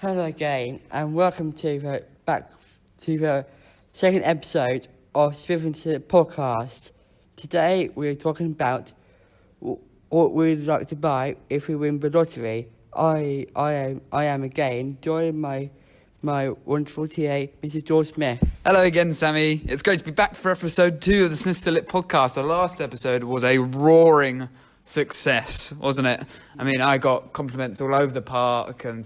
Hello again, and welcome back to the second episode of SmithSillett podcast. Today we're talking about what we'd like to buy if we win the lottery. I am again joined by my wonderful TA, Mrs. George Smith. Hello again, Sammy. It's great to be back for episode 2 of the SmithSillett podcast. The last episode was a roaring success, wasn't it? I mean, I got compliments all over the park, and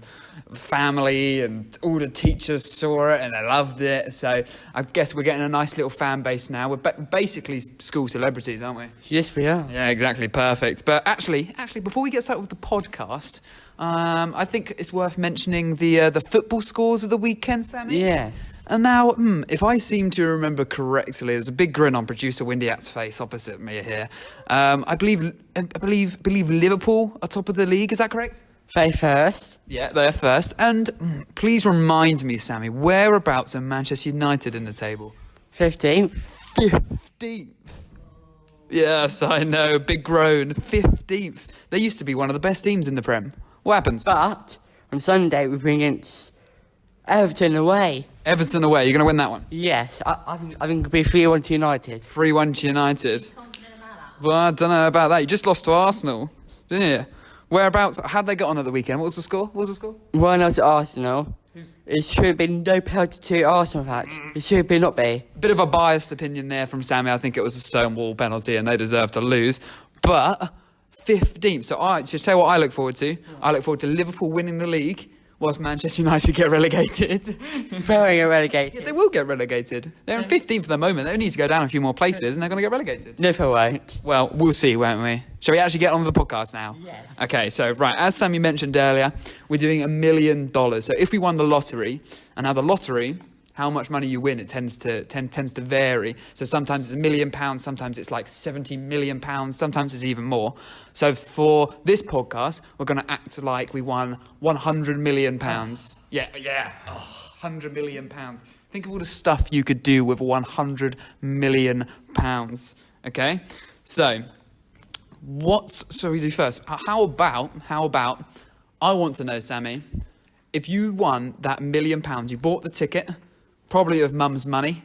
family and all the teachers saw it and they loved it. So I guess we're getting a nice little fan base now. We're basically school celebrities, aren't we? Yes, we are. Yeah, exactly. Perfect. But actually, before we get started with the podcast, I think it's worth mentioning the football scores of the weekend, Sammy. Yes. And now, if I seem to remember correctly, there's a big grin on producer Windy At's face opposite me here. I believe Liverpool are top of the league. Is that correct? They first. Yeah, they're first. And please remind me, Sammy, whereabouts are Manchester United in the table? 15th. 15th. Yes, I know. Big groan. 15th. They used to be one of the best teams in the Prem. What happens? But on Sunday we bring against Everton away. Everton away. You're going to win that one? Yes, I think it'll be 3-1 to United. 3-1 to United. Well, I don't know about that. You just lost to Arsenal, didn't you? Whereabouts? How'd they get on at the weekend? What was the score? 1-0 to Arsenal. It should have been no penalty to Arsenal, in fact. It should have not be. Bit of a biased opinion there from Sammy. I think it was a stonewall penalty and they deserve to lose. But 15th. So I just tell you what I look forward to. I look forward to Liverpool winning the league whilst Manchester United get relegated. Very relegated. Yeah, they will get relegated. They're in 15th at the moment. They need to go down a few more places and they're going to get relegated. No, they won't. Well, we'll see, won't we? Shall we actually get on with the podcast now? Yes. Okay, so, right, as Sammy mentioned earlier, we're doing $1 million. So if we won the lottery, and now the lottery, how much money you win, it tends to vary. So sometimes it's £1 million, sometimes it's like £70 million, sometimes it's even more. So for this podcast, we're going to act like we won £100 million. Yeah. Oh, £100 million. Think of all the stuff you could do with £100 million. Okay? So, what shall we do first? How about, I want to know, Sammy, if you won that £1 million, you bought the ticket, probably with mum's money.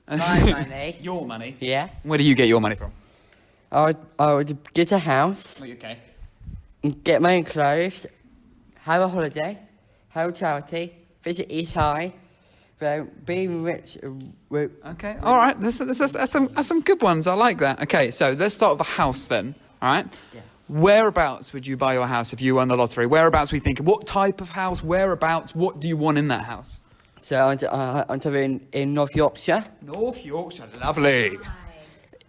My money. Your money? Yeah. Where do you get your money from? I would get a house, Okay. get my own clothes, have a holiday, have a charity, visit East High, being rich. Okay, all right. That's some good ones. I like that. Okay, so let's start with the house then. All right. Yeah. Whereabouts would you buy your house if you won the lottery? Whereabouts we thinking? What type of house? Whereabouts? What do you want in that house? So I'm in North Yorkshire, North Yorkshire, lovely.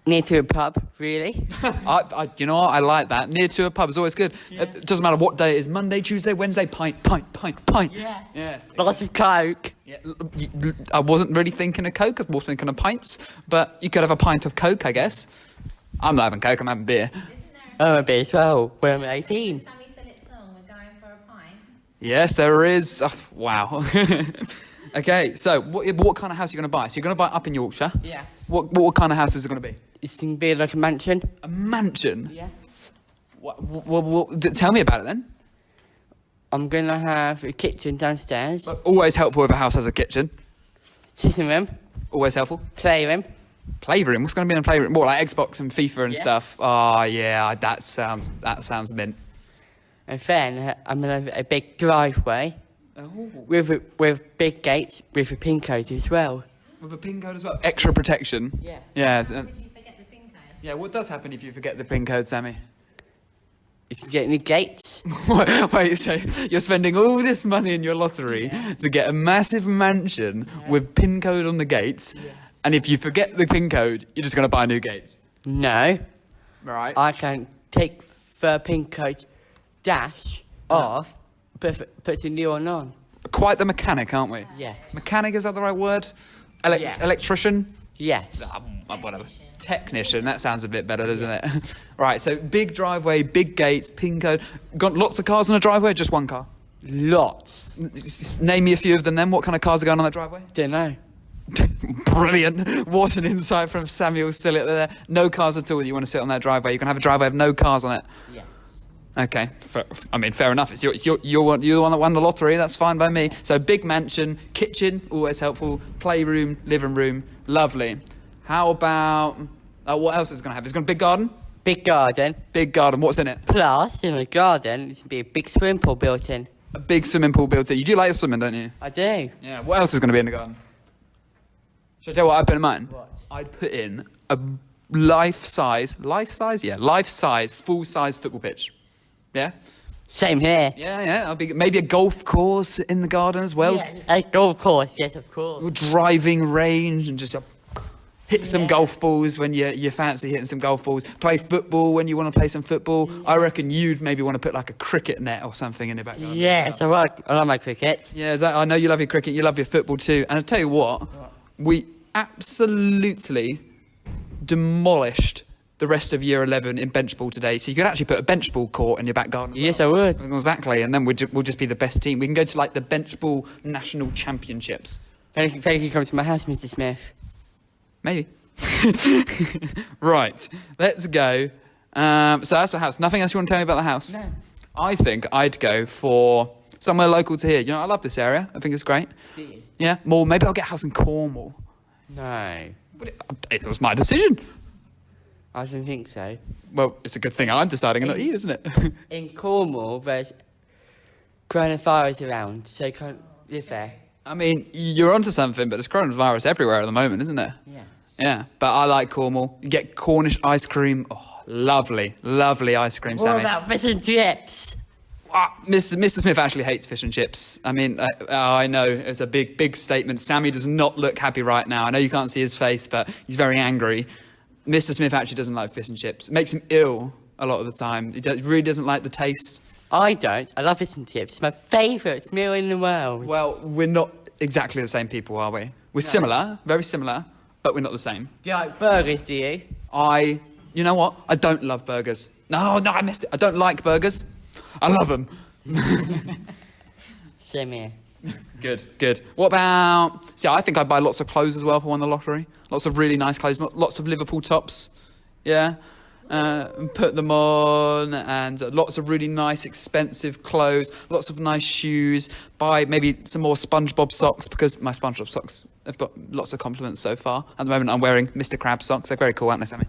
near to a pub, really. You know what? I like that. Near to a pub is always good. Yeah. It doesn't matter what day it is. Monday, Tuesday, Wednesday, pint. Yeah. Yes. Lots of Coke. Yeah, I wasn't really thinking of Coke. I was more thinking of pints. But you could have a pint of Coke, I guess. I'm not having Coke. I'm having beer. Oh, a bit as well. When I'm 18. SmithSillett song, we're going for a pint. Yes, there is. Oh, wow. Okay, so what kind of house are you going to buy? So you're going to buy it up in Yorkshire? Yeah. What kind of house is it going to be? It's going to be like a mansion. A mansion? Yes. Tell me about it then. I'm going to have a kitchen downstairs. Always helpful if a house has a kitchen. Sitting room. Always helpful. Playroom. Playroom? What's going to be in a playroom? What, like Xbox and FIFA and Yeah. stuff? Oh, yeah, that sounds mint. And then I'm going to have a big driveway. Oh. With big gates with a pin code as well. With a PIN code as well? Extra protection? Yeah. Yeah. If you forget the PIN code. Yeah, what does happen if you forget the PIN code, Sammy? You can get any gates. Wait, so you're spending all this money in your lottery to get a massive mansion with PIN code on the gates, and if you forget the PIN code, you're just going to buy new gates? No. Right. I can take the pin code dash off, put the new one on. Quite the mechanic, aren't we? Yes. Mechanic, is that the right word? Yeah. Electrician? Yes. Whatever. Technician, that sounds a bit better, doesn't it? Right, so big driveway, big gates, PIN code. Got lots of cars on a driveway, or just one car? Lots. Just name me a few of them then. What kind of cars are going on that driveway? Don't know. Brilliant. What an insight from Samuel Sillett there. No cars at all that you want to sit on that driveway. You can have a driveway with no cars on it. Yeah. Okay, fair enough. You're the one that won the lottery. That's fine by me. So big mansion, kitchen, always helpful. Playroom, living room, lovely. How about what else is it going to have? It's got a big garden. Big garden. Big garden. What's in it? Plus, in the garden, there's going to be a big swimming pool built in. A big swimming pool built in. You do like swimming, don't you? I do. Yeah. What else is going to be in the garden? Should I tell you what I put in mine? What? I'd put in a life-size, full-size football pitch. Yeah? Same here. Yeah. Maybe a golf course in the garden as well. Yeah, a golf course, yes, of course. Or driving range and just hit some golf balls when you fancy hitting some golf balls. Play football when you want to play some football. I reckon you'd maybe want to put like a cricket net or something in the back garden. Yes, I like my cricket. Yeah, I know you love your cricket, you love your football too. And I'll tell you what, we absolutely demolished the rest of year 11 in bench ball today. So you could actually put a bench ball court in your back garden. Yes, I would. Exactly, and then we'll just be the best team. We can go to like the bench ball national championships. Thank you come to my house, Mr. Smith. Maybe. Right, let's go. So that's the house. Nothing else you want to tell me about the house? No. I think I'd go for somewhere local to here. You know, I love this area. I think it's great. Do you? Yeah, more. Maybe I'll get a house in Cornwall. No. But it was my decision. I don't think so. Well, it's a good thing I'm deciding and not you, isn't it? In Cornwall, there's coronavirus around, so you can't live there. I mean, you're onto something, but there's coronavirus everywhere at the moment, isn't there? Yeah. Yeah, but I like Cornwall. You get Cornish ice cream. Oh, lovely, lovely ice cream, What Sammy. about fish and chips? Mr. Smith actually hates fish and chips. I mean, I know it's a big statement. Sammy does not look happy right now. I know you can't see his face, but he's very angry. Mr. Smith actually doesn't like fish and chips. It makes him ill a lot of the time. He really doesn't like the taste. I don't. I love fish and chips. It's my favourite meal in the world. Well, we're not exactly the same people, are we? We're similar, very similar, but we're not the same. Do you like burgers, do you? You know what? I don't love burgers. No, I missed it. I don't like burgers. I love them. Same here. Good. What about... See, I think I'd buy lots of clothes as well if I won the lottery. Lots of really nice clothes. Lots of Liverpool tops. Yeah. And put them on. And lots of really nice, expensive clothes. Lots of nice shoes. Buy maybe some more SpongeBob socks because my SpongeBob socks have got lots of compliments so far. At the moment, I'm wearing Mr. Krabs socks. They're very cool, aren't they, Sammy?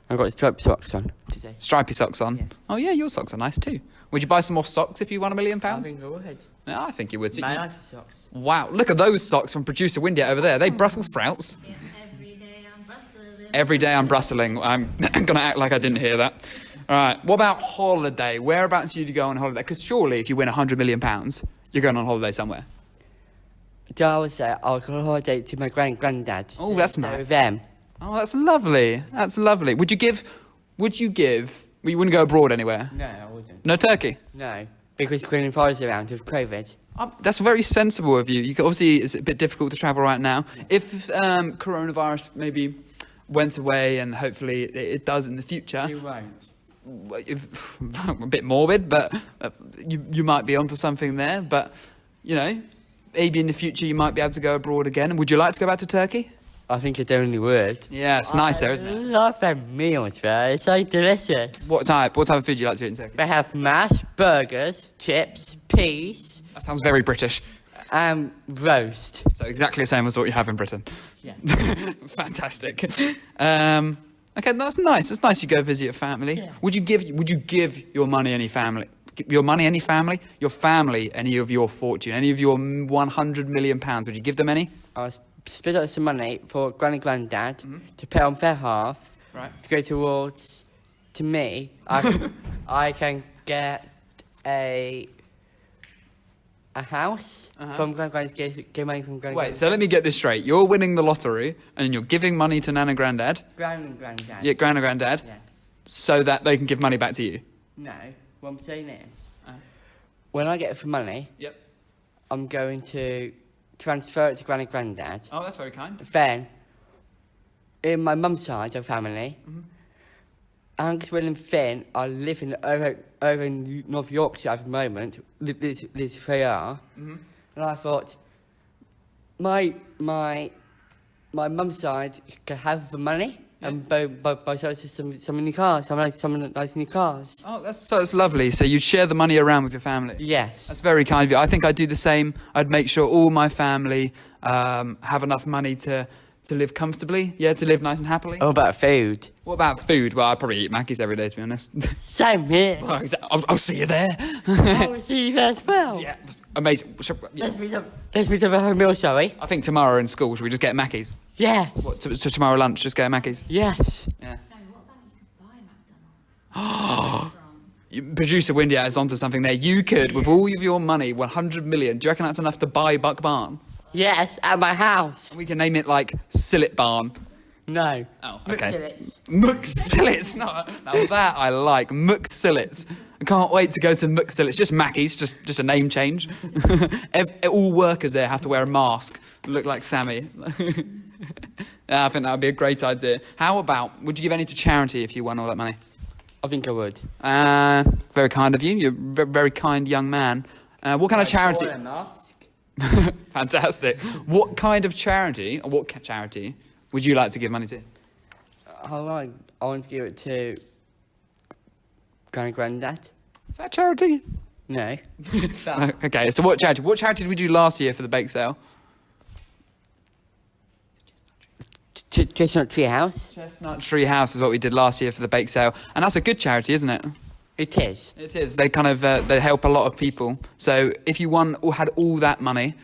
I've got striped socks on today. Stripy socks on? Yes. Oh, yeah, your socks are nice too. Would you buy some more socks if you won £1 million? I think I would. Yeah, I think you would. My nice socks. Wow, look at those socks from producer Windy over there. Are they Brussels sprouts? Yeah, every day I'm bustling. Every day I'm brustling. I'm going to act like I didn't hear that. All right, what about holiday? Whereabouts do you go on holiday? Because surely if you win £100 million, you're going on holiday somewhere. I would say I'll go on holiday to my granddad. Oh, that's So nice. with them. Oh, that's lovely. That's lovely. Would you give, well, you wouldn't go abroad anywhere? No, I wouldn't. No Turkey? No, because coronavirus around with COVID. That's very sensible of you. Obviously, it's a bit difficult to travel right now. If coronavirus maybe went away, and hopefully it does in the future, You won't. a bit morbid, but you might be onto something there. But, you know, maybe in the future you might be able to go abroad again. Would you like to go back to Turkey? I think I definitely would. Yeah, it's nice there, isn't I it? love their meals there. It's so delicious. What type of food do you like to eat in Turkey? They have mash, burgers, chips, peas, That sounds very British. and roast. So exactly the same as what you have in Britain. Yeah. Fantastic. Okay, that's nice. It's nice you go visit your family. Yeah. Would you give your money any family? Your money any family? Your family any of your fortune? Any of your £100 million? Would you give them any? I'll split up some money for granddad to pay on their half Right. to go towards to me. I can get a house from granddad. Get money from granddad. Wait, so let me get this straight. You're winning the lottery and you're giving money to Nan and Granddad. Granddad. Yeah, Gran and Granddad. Yes. So that they can give money back to you. No. What I'm saying is, when I get some money, Yep. I'm going to transfer it to granddad. Oh, that's very kind. Then, in my mum's side of family, Angus, Will and Finn are living over in North Yorkshire at the moment. This they are. And I thought, my mum's side can have the money, And buy some new cars. Some nice new cars. Oh, that's lovely. So you'd share the money around with your family. Yes. That's very kind of you. I think I'd do the same. I'd make sure all my family have enough money to live comfortably. Yeah, to live nice and happily. What about food? What about food? Well, I'd probably eat Mackey's every day, to be honest. Same here. Well, I'll see you there. I'll see you there as well. Yeah, amazing. Yeah. Let's meet up at home meal, shall we? I think tomorrow in school, should we just get Mackey's? Yes. What, to tomorrow lunch, just get Mackey's? Yes. Yeah. So what about you could buy McDonald's? Producer Windy is onto something there. You could, with all of your money, 100 million. Do you reckon that's enough to buy Buck Barn? Yes, at my house. We can name it like Sillett Barn. No. Oh, okay. McSillett. McSillett. Now that I like. McSillett. I can't wait to go to McSillett. Just Mackey's, just a name change. All workers there have to wear a mask. Look like Sammy. I think that would be a great idea. How about, would you give any to charity if you won all that money? I think I would. Very kind of you. You're a very kind young man. What kind of charity? A mask. Fantastic. What kind of charity, or what charity would you like to give money to? I want to give it to Granddad. Is that charity? No. Okay, so what charity did we do last year for the bake sale? Chestnut Tree House. Chestnut Tree House is what we did last year for the bake sale. And that's a good charity, isn't it? It is. It is. They kind of they help a lot of people. So if you won or had all that money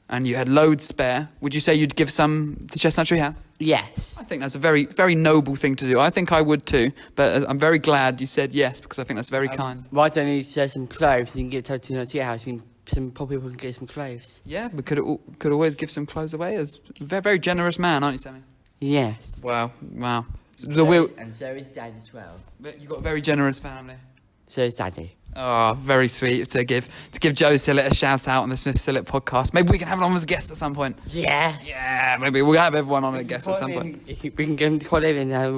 and you had loads spare, would you say you'd give some to Chestnut Tree House? Yes. I think that's a very, very noble thing to do. I think I would too. But I'm very glad you said yes, because I think that's very kind. Why don't you sell some clothes? You can get to Chestnut Tree House. Some poor people can get some clothes. Yeah, we could always give some clothes away. As a very, very generous man, aren't you, Sammy? Yes. Wow. And so is Dad as well. You've got a very generous family. So is Daddy. Oh, very sweet to give Joe Sillett a shout out on the SmithSillett podcast. Maybe we can have him on as a guest at some point. Yes. Yeah, maybe we'll have everyone on as a guest at some point. We can get him to call in and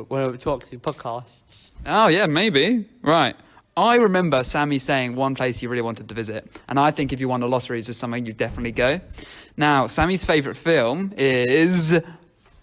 one of the talks in podcasts. Oh yeah, maybe. Right. I remember Sammy saying one place he really wanted to visit, and I think if you won the lottery, it's just something you'd definitely go. Now, Sammy's favourite film is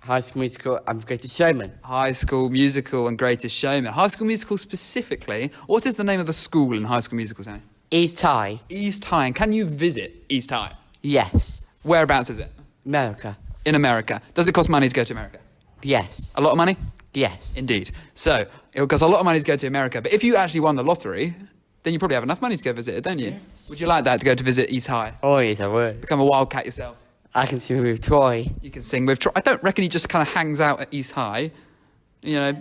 High School Musical and Greatest Showman. High School Musical and Greatest Showman. High School Musical specifically. What is the name of the school in High School Musical, Sammy? East High. East High. And can you visit East High? Yes. Whereabouts is it? America. In America. Does it cost money to go to America? Yes. A lot of money? Yes. Indeed. So, it would cost a lot of money to go to America. But if you actually won the lottery, then you probably have enough money to go visit it, don't you? Yes. Would you like that, to go to visit East High? Oh, yes, I would. Become a wildcat yourself? I can sing with Troy. You can sing with Troy. I don't reckon he just kind of hangs out at East High. You know,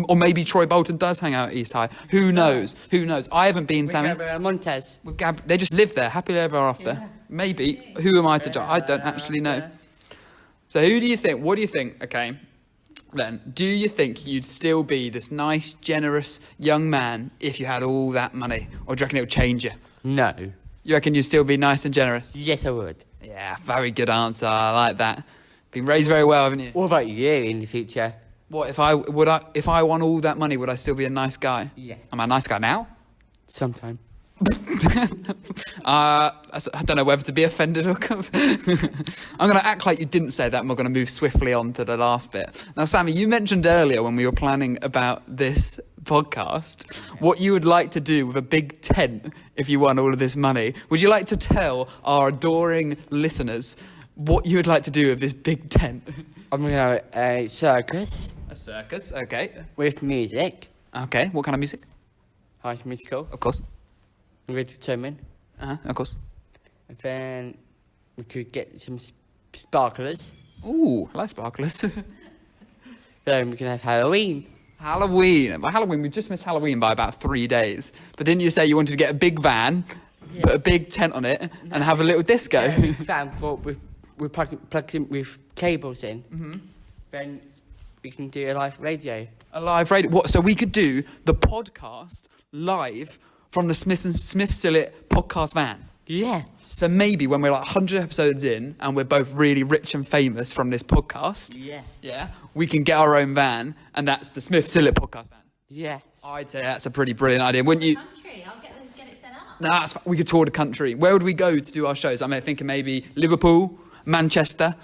or maybe Troy Bolton does hang out at East High. Who knows? Who knows? I haven't been, Sammy. Montez. With they just live there, happily ever after. Yeah. Maybe. Who am I to judge? I don't actually know. So who do you think? What do you think? Okay, then, do you think you'd still be this nice, generous young man if you had all that money? Or do you reckon it would change you? No. You reckon you'd still be nice and generous? Yes, I would. Yeah, very good answer. I like that. Been raised very well, haven't you? What about you in the future? What if I won all that money? Would I still be a nice guy? Yeah. Am I a nice guy now? Sometime. I don't know whether to be offended or. I'm going to act like you didn't say that, and we're going to move swiftly on to the last bit. Now, Sammy, you mentioned earlier when we were planning about this podcast what you would like to do with a big tent if you won all of this money. Would you like to tell our adoring listeners what you would like to do with this big tent? I'm going to have a circus. A circus, okay. With music. Okay, what kind of music? High School Musical. Of course. Greatest Showman. Of course. And then we could get some sparklers. Ooh, I like sparklers. Then we can have Halloween. Halloween. By Halloween, we just missed Halloween by about 3 days. But didn't you say you wanted to get a big van, put a big tent on it, and have a little disco? Van with plugged in with cables in. Mm-hmm. Then we can do a live radio. A live radio. What? So we could do the podcast live from the SmithSillett podcast van. Yeah. So maybe when we're like 100 episodes in and we're both really rich and famous from this podcast, yeah, we can get our own van, and that's the SmithSillett podcast van. Yes. I'd say that's a pretty brilliant idea, wouldn't you? Country, I'll get it set up. No, we could tour the country. Where would we go to do our shows? I'm thinking maybe Liverpool, Manchester,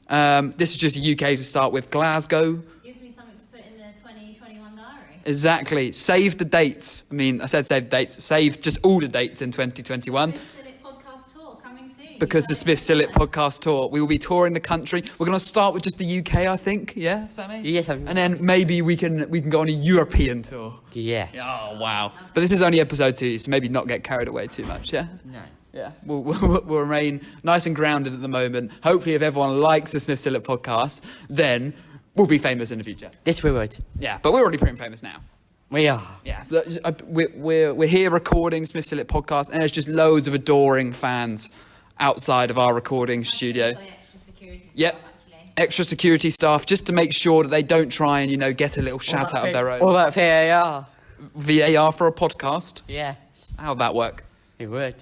This is just UK to start with. Glasgow. Gives me something to put in the 2021 diary. Exactly. Save the dates. I mean, I said save the dates. Save just all the dates in 2021. SmithSillett podcast tour coming soon. Because the SmithSillett podcast tour, we will be touring the country. We're going to start with just the UK, I think. Yeah, Sammy? Yes, And then maybe we can go on a European tour. yeah. Oh, wow. But this is only episode 2, so maybe not get carried away too much, yeah? No. Yeah, we'll remain nice and grounded at the moment. Hopefully, if everyone likes the SmithSillett podcast, then we'll be famous in the future. This we would. Yeah, but we're already pretty famous now. We are. Yeah, so, we're here recording SmithSillett podcast, and there's just loads of adoring fans outside of our recording studio. Extra security Yep. stuff, actually. Extra security staff, just to make sure that they don't try and get a little shout out of their What own. about VAR? VAR for a podcast. Yeah. How'd that work? It would.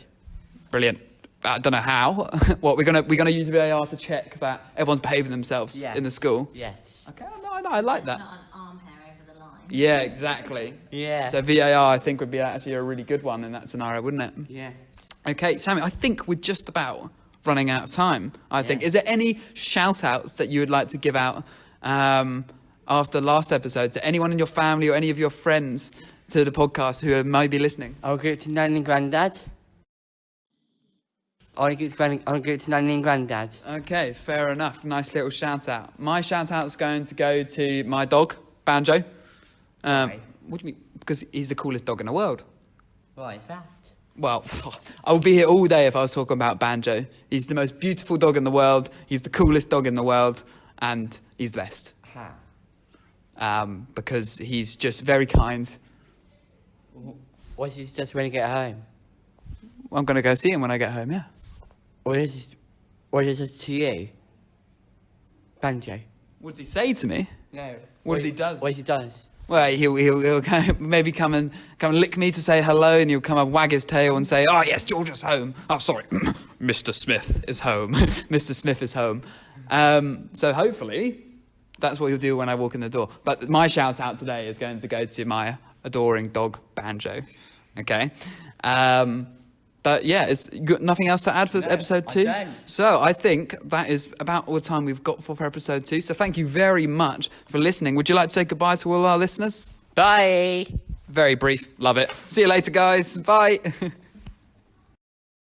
Brilliant. I don't know how. What we're gonna use VAR to check that everyone's behaving themselves Yeah. in the school. Yes. Okay, no, I like that. Not an arm hair over the line. Yeah, exactly. Yeah. So VAR, I think, would be actually a really good one in that scenario, wouldn't it? Yeah. Okay, Sammy, I think we're just about running out of time. I think. Yeah. Is there any shout-outs that you would like to give out after last episode to anyone in your family or any of your friends to the podcast who might be listening? I'll give it to Nan and Grandad. I'll give it to Nan and Grandad. Okay, fair enough. Nice little shout out. My shout out is going to go to my dog, Banjo. Why? What do you mean? Because he's the coolest dog in the world. Why is that? Well, I would be here all day if I was talking about Banjo. He's the most beautiful dog in the world. He's the coolest dog in the world, and he's the best. How? Because he's just very kind. What is this just when you get home? I'm going to go see him when I get home, yeah. What is it to you? Banjo? What does he say to me? No. What does he does? What he does? Well, he'll maybe come and lick me to say hello, and he'll come and wag his tail and say, "Oh yes, George is home." Oh, sorry, Mr. Smith is home. Mr. Smith is home. So hopefully, that's what he'll do when I walk in the door. But my shout out today is going to go to my adoring dog Banjo. Okay. But yeah, it's got nothing else to add for this episode 2. I don't. So I think that is about all the time we've got for episode 2. So thank you very much for listening. Would you like to say goodbye to all our listeners? Bye. Very brief. Love it. See you later, guys. Bye.